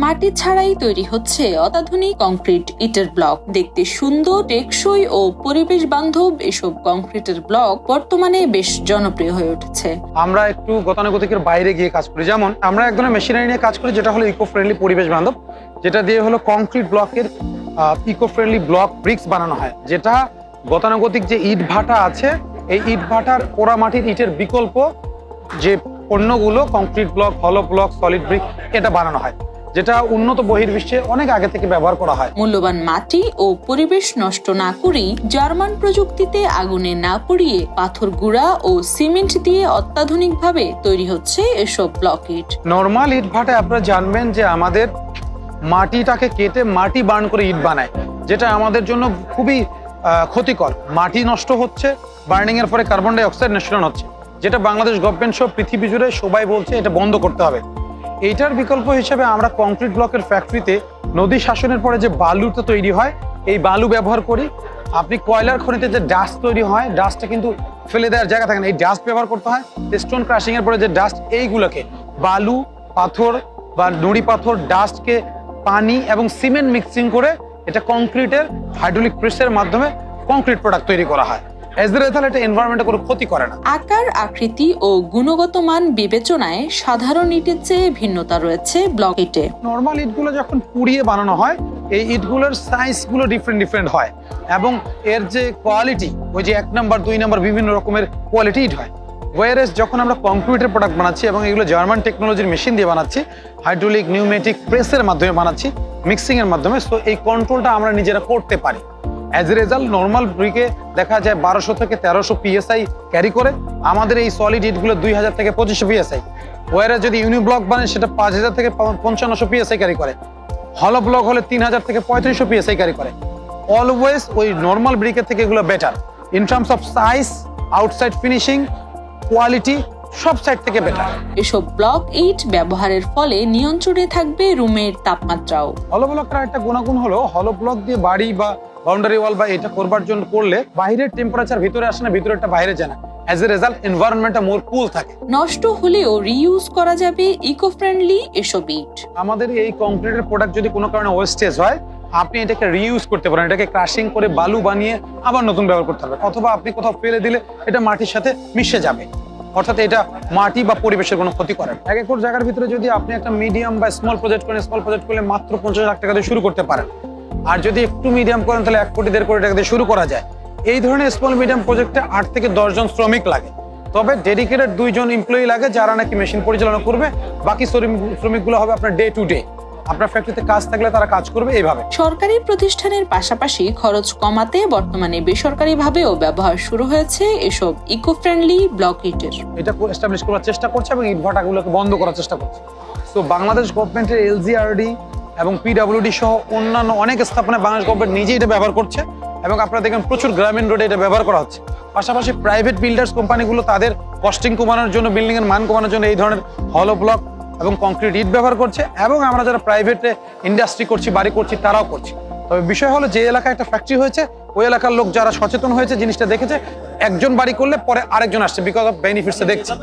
মাটি ছাড়াই তৈরি হচ্ছে অত্যাধুনিক কংক্রিট ইটের ব্লক। দেখতে সুন্দর, টেকসই ও পরিবেশ বান্ধব এসব কংক্রিটের ব্লক বর্তমানে বেশ জনপ্রিয় হয়ে উঠেছে। আমরা একটু গতানুগতিকের বাইরে গিয়ে কাজ করি, যেমন আমরা এক ধরনের মেশিনারি নিয়ে কাজ করি যেটা হলো ইকো ফ্রেন্ডলি, পরিবেশ বান্ধব, যেটা দিয়ে হলো কংক্রিট ব্লকের ইকো ফ্রেন্ডলি ব্লক ব্রিক্স বানানো হয়, যেটা গতানুগতিক যে ইট ভাটা আছে এই ইট ভাটার পোড়ামাটির ইটের বিকল্প যে পণ্যগুলো কংক্রিট ব্লক, হলো ব্লক, সলিড ব্রিক এটা বানানো হয়, যেটা উন্নত বহির্বিশ্বে অনেক আগে থেকে ব্যবহার করা হয়। মূল্যবান মাটি ও পরিবেশ নষ্ট না করেই জার্মান প্রযুক্তিতে আগুনে না পুড়িয়ে পাথর গুঁড়া ও সিমেন্ট দিয়ে অত্যাধুনিকভাবে তৈরি হচ্ছে এসব ব্লক ইট। নর্মাল ইট ভাটায় আপনারা জানবেন যে আমাদের মাটিটাকে কেটে মাটি বার্ন করে ইট বানায়, যেটা আমাদের জন্য খুবই ক্ষতিকর। মাটি নষ্ট হচ্ছে, বার্নিং এর ফলে কার্বন ডাই অক্সাইড নিঃসরণ হচ্ছে, যেটা বাংলাদেশ গভর্নমেন্ট সহ পৃথিবী জুড়ে সবাই বলছে এটা বন্ধ করতে হবে। এইটার বিকল্প হিসেবে আমরা কংক্রিট ব্লকের ফ্যাক্টরিতে নদী শাসনের পরে যে বালুটা তৈরি হয় এই বালু ব্যবহার করি। আপনি কয়লার খনিতে যে ডাস্ট তৈরি হয়, ডাস্টটা কিন্তু ফেলে দেওয়ার জায়গা থাকে না, এই ডাস্ট ব্যবহার করতে হয়। স্টোন ক্রাশিং এর পরে যে ডাস্ট, এইগুলোকে বালু, পাথর বা নুড়ি পাথর, ডাস্টকে পানি এবং সিমেন্ট মিক্সিং করে এটা কংক্রিটের হাইড্রোলিক প্রেসের মাধ্যমে কংক্রিট প্রোডাক্ট তৈরি করা হয়। এজ এ রেজাল্ট এটা এনভায়রনমেন্টে কোনো ক্ষতি করে না। আকার, আকৃতি ও গুণগত মান বিবেচনায় সাধারণ ইটের চেয়ে ভিন্নতা রয়েছে ব্লক ইটে। নর্মাল ইটগুলো যখন পুড়িয়ে বানানো হয় এই ইটগুলোর সাইজগুলো ডিফারেন্ট হয় এবং এর যে কোয়ালিটি, ওই যে 1 নাম্বার 2 নাম্বার বিভিন্ন রকমের কোয়ালিটি ইট হয়। ওয়ারেস যখন আমরা কংক্রিটের প্রোডাক্ট বানাচ্ছি এবং এগুলো জার্মান টেকনোলজির মেশিন দিয়ে বানাচ্ছি, হাইড্রোলিক নিউমেটিক প্রেসের মাধ্যমে বানাচ্ছি, মিক্সিং এর মাধ্যমে, সো এই কন্ট্রোলটা আমরা নিজেরা করতে পারি। অ্যাজ এ রেজাল্ট নর্মাল ব্রিকে দেখা যায় 1200 থেকে 1300 PSI ক্যারি করে, আমাদের এই সলিড ইটগুলো 2000 থেকে 2500 PSI। ওয়ারে যদি ইউনিব্লক বানায় সেটা 5000 থেকে 5500 PSI ক্যারি করে, হলো ব্লক হলে 3000 থেকে 3500 PSI ক্যারি করে। অলওয়েজ ওই নর্মাল ব্রিকের থেকে এগুলো better in terms of size, outside finishing, quality, সব সাইড থেকে বেটার। এসব ব্লক ইট ব্যবহারের ফলে নিয়ন্ত্রণে থাকবে রুমের তাপমাত্রাও। হলো ব্লকের একটা গুণাগুণ হলো হলো ব্লক দিয়ে বাড়ি বা বাউন্ডারি ওয়াল বা এটা করবার জন্য করলে বাইরের টেম্পারেচার ভিতরে আসে না, ভিতরেরটা বাইরে যায় না। অ্যাজ এ রেজাল্ট এনভায়রনমেন্টটা মোর কুল থাকে। নষ্ট হলেও রিইউজ করা যাবে ইকো ফ্রেন্ডলি এসব ইট। আমাদের এই কংক্রিটের প্রোডাক্ট যদি কোনো কারণে ওয়েস্টেজ হয়, আপনি এটাকে রিইউজ করতে পারেন, এটাকে ক্রাশিং করে বালু বানিয়ে আবার নতুন ব্যবহার করতে পারবেন, অথবা আপনি কোথাও ফেলে দিলে এটা মাটির সাথে মিশে যাবে, অর্থাৎ এটা মাটি বা পরিবেশের কোনো ক্ষতি করে না। 1 একর জায়গার ভিতরে যদি আপনি একটা মিডিয়াম বা স্মল প্রজেক্ট করেন, স্মল প্রজেক্ট করলে মাত্র 50 লাখ টাকা দিয়ে শুরু করতে পারেন। আর যদি একটু মিডিয়াম করেন তাহলে 1 কোটি 1.5 কোটি টাকা দিয়ে শুরু করা যায়। এই ধরনের স্মল মিডিয়াম প্রজেক্টে 8 থেকে 10 জন শ্রমিক লাগে, তবে ডেডিকেটেড 2 জন এমপ্লয়ি লাগে যারা নাকি মেশিন পরিচালনা করবে, বাকি শ্রমিকগুলো হবে আপনার ডে টু ডে। আপনার ফ্যাক্টরিতে কাজ থাকলে তারা কাজ করবে এইভাবে। সরকারি প্রতিষ্ঠানের পাশাপাশি খরচ কমাতে বর্তমানে বেসরকারিভাবেও ব্যবহার শুরু হয়েছে এসব ইকো ফ্রেন্ডলি ব্লক ইটের। এটা এস্টাবলিশ করার চেষ্টা করছে এবং ইট ভাটাগুলোকে বন্ধ করার চেষ্টা করছে। তো বাংলাদেশ গভর্নমেন্টের LGRD এবং PWD সহ অন্যান্য অনেক স্থাপনায় বাংলাদেশ গভর্নমেন্ট নিজেই এটা ব্যবহার করছে এবং আপনারা দেখবেন প্রচুর গ্রামীণ রোডে এটা ব্যবহার করা হচ্ছে। পাশাপাশি প্রাইভেট বিল্ডার্স কোম্পানিগুলো তাদের কস্টিং কমানোর জন্য, বিল্ডিং এর মান কমানোর জন্য এই ধরনের হলো ব্লক এবং কংক্রিট ইট ব্যবহার করছে, এবং আমরা যারা প্রাইভেটে ইন্ডাস্ট্রি করছি, বাড়ি করছি, তারাও করছি। তবে বিষয় হলো যে এলাকায় একটা ফ্যাক্টরি হয়েছে, ওই এলাকার লোক যারা সচেতন হয়েছে, জিনিসটা দেখেছে, একজন বাড়ি করলে পরে আরেকজন আসছে, বিকজ অফ বেনিফিটস দেখছে।